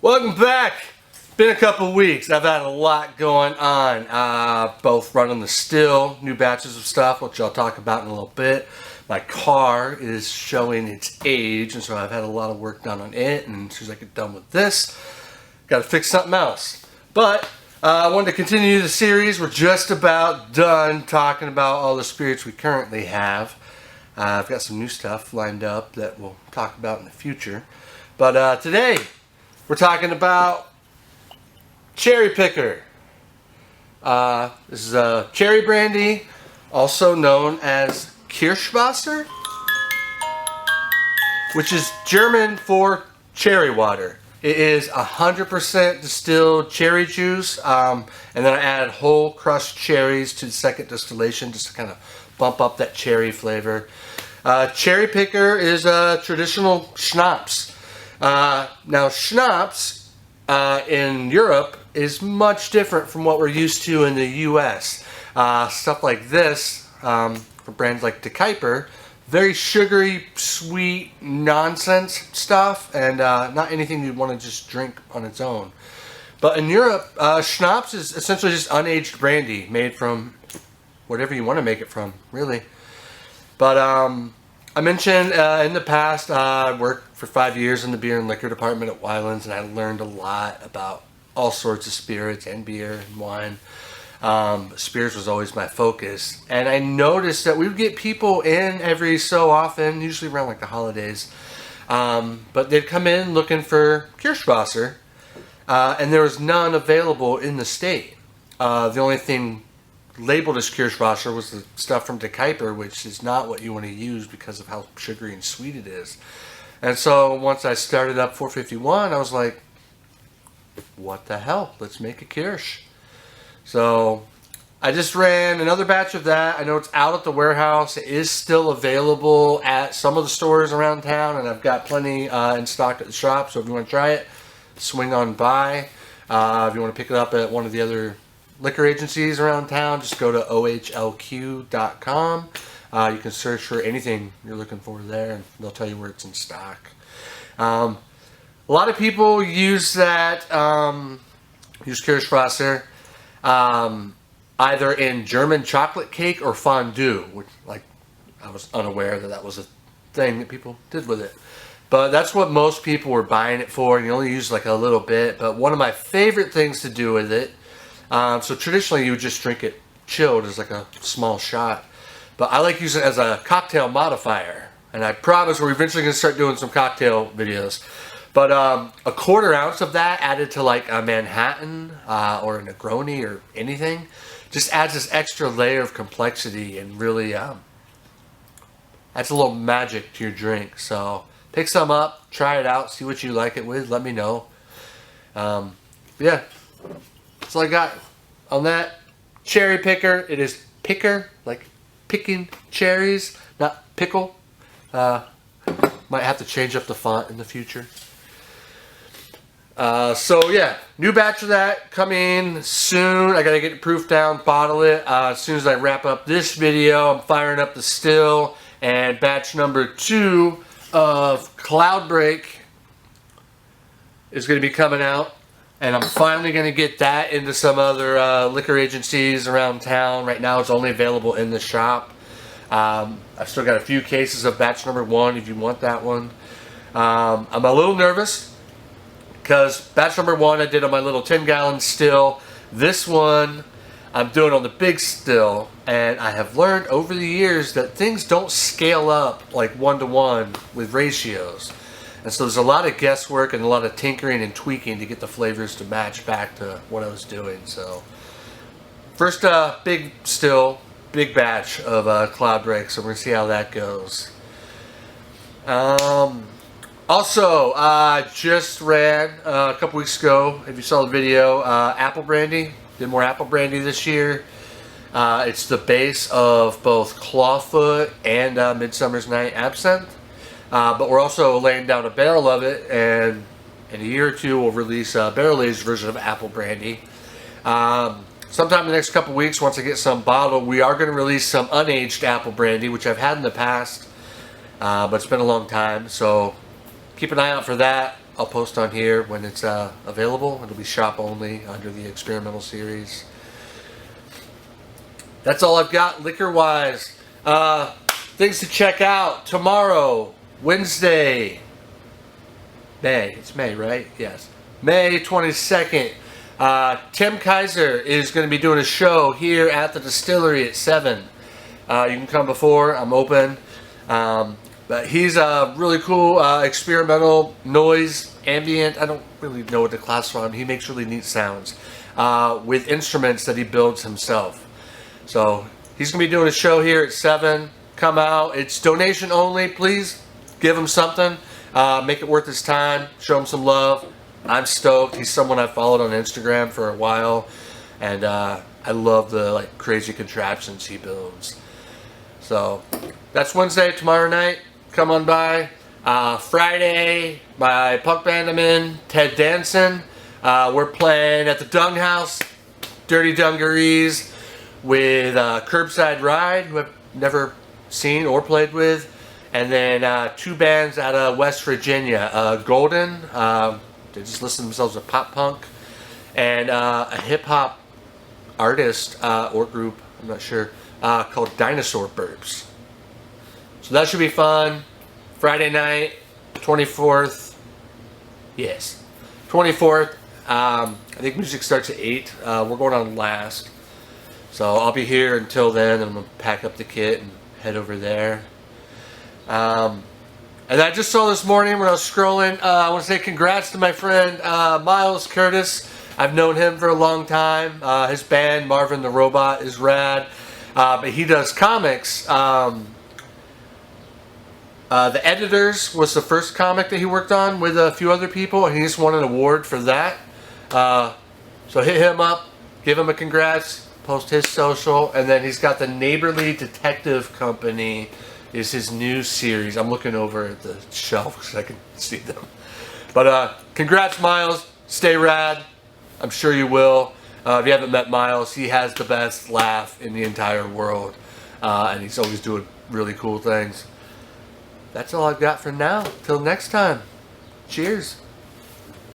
Welcome back. Been a couple weeks. I've had a lot going on. Both running the still, new batches of stuff, which I'll talk about in a little bit. My car is showing its age, and so I've had a lot of work done on it. And as soon as I get done with this, got to fix something else. But I wanted to continue the series. We're just about done talking about all the spirits we currently have. I've got some new stuff lined up that we'll talk about in the future. But today, we're talking about Cherry Picker. This is a cherry brandy, also known as Kirschwasser, which is German for cherry water. It is 100% distilled cherry juice, and then I added whole crushed cherries to the second distillation just to kind of bump up that cherry flavor. Cherry Picker is a traditional schnapps. Now schnapps in Europe is much different from what we're used to in the US. Stuff like this, from brands like De Kuyper, very sugary, sweet, nonsense stuff, and not anything you'd want to just drink on its own. But in Europe, schnapps is essentially just unaged brandy made from whatever you want to make it from, really. But I mentioned in the past, I worked for 5 years in the beer and liquor department at Wylands, and I learned a lot about all sorts of spirits and beer and wine. Spirits was always my focus, and I noticed that we would get people in every so often, usually around like the holidays, but they'd come in looking for Kirschwasser, and there was none available in the state. The only thing labeled as Kirschwasser was the stuff from De Kuyper, which is not what you want to use because of how sugary and sweet it is. And so once I started up 451, I was like, what the hell? Let's make a Kirsch. So I just ran another batch of that. I know it's out at the warehouse. It is still available at some of the stores around town, and I've got plenty in stock at the shop. So if you want to try it, swing on by. If you want to pick it up at one of the other liquor agencies around town, just go to ohlq.com. You can search for anything you're looking for there, and they'll tell you where it's in stock. A lot of people use that, use Kirschwasser, either in German chocolate cake or fondue, which, like, I was unaware that that was a thing that people did with it. But that's what most people were buying it for, and you only use like a little bit. But one of my favorite things to do with it, so traditionally you would just drink it chilled as like a small shot. But I like using it as a cocktail modifier. And I promise we're eventually going to start doing some cocktail videos. But a 1/4 ounce of that added to like a Manhattan or a Negroni or anything just adds this extra layer of complexity and really adds a little magic to your drink. So pick some up, try it out, see what you like it with, let me know. Yeah, that's all I got on that. Cherry Picker. It is picker, like picking cherries, not pickle. Might have to change up the font in the future. So yeah, new batch of that coming soon. I gotta get the proof down, bottle it. As soon as I wrap up this video, I'm firing up the still, and batch number 2 of Cloudbreak is gonna be coming out. And I'm finally going to get that into some other liquor agencies around town. Right now it's only available in the shop. I've still got a few cases of batch number 1 if you want that one. I'm a little nervous because batch number 1 I did on my little 10-gallon still. This one I'm doing on the big still. And I have learned over the years that things don't scale up like 1-to-1 with ratios. And so there's a lot of guesswork and a lot of tinkering and tweaking to get the flavors to match back to what I was doing. So first big still, big batch of Cloudbreak, so we're going to see how that goes. Also, I just ran a couple weeks ago, if you saw the video, apple brandy. Did more apple brandy this year. It's the base of both Clawfoot and Midsummer's Night Absinthe. But we're also laying down a barrel of it, and in a year or two we'll release a barrel-aged version of apple brandy. Sometime in the next couple weeks, once I get some bottled, we are going to release some unaged apple brandy, which I've had in the past, but it's been a long time, so keep an eye out for that. I'll post on here when it's available. It'll be shop only under the experimental series. That's all I've got liquor wise. Things to check out tomorrow, Wednesday. It's May, right? Yes. May 22nd. Tim Kaiser is going to be doing a show here at the distillery at 7. You can come before. I'm open. But he's a really cool experimental noise, ambient. I don't really know what to classify him. He makes really neat sounds with instruments that he builds himself. So he's going to be doing a show here at 7. Come out. It's donation only. Please give him something. Make it worth his time. Show him some love. I'm stoked. He's someone I've followed on Instagram for a while. And I love the crazy contraptions he builds. So that's Wednesday, tomorrow night. Come on by. Friday, my punk band I'm in, Ted Danson. We're playing at the Dung House, Dirty Dungarees, with Curbside Ride, who I've never seen or played with. And then 2 bands out of West Virginia. Golden, they just list themselves as pop punk. And a hip hop artist or group, I'm not sure, called Dinosaur Burps. So that should be fun. Friday night, 24th. Yes, 24th. I think music starts at 8. We're going on last. So I'll be here until then. I'm going to pack up the kit and head over there. And I just saw this morning when I was scrolling, I want to say congrats to my friend Miles Curtis. I've known him for a long time. His band, Marvin the Robot, is rad. But he does comics. The Editors was the first comic that he worked on with a few other people, and he just won an award for that. So hit him up, give him a congrats, post his social, and then he's got the Neighborly Detective Company is his new series. I'm looking over at the shelf because I can see them. But congrats, Miles. Stay rad. I'm sure you will. If you haven't met Miles, he has the best laugh in the entire world. And he's always doing really cool things. That's all I've got for now. Till next time. Cheers.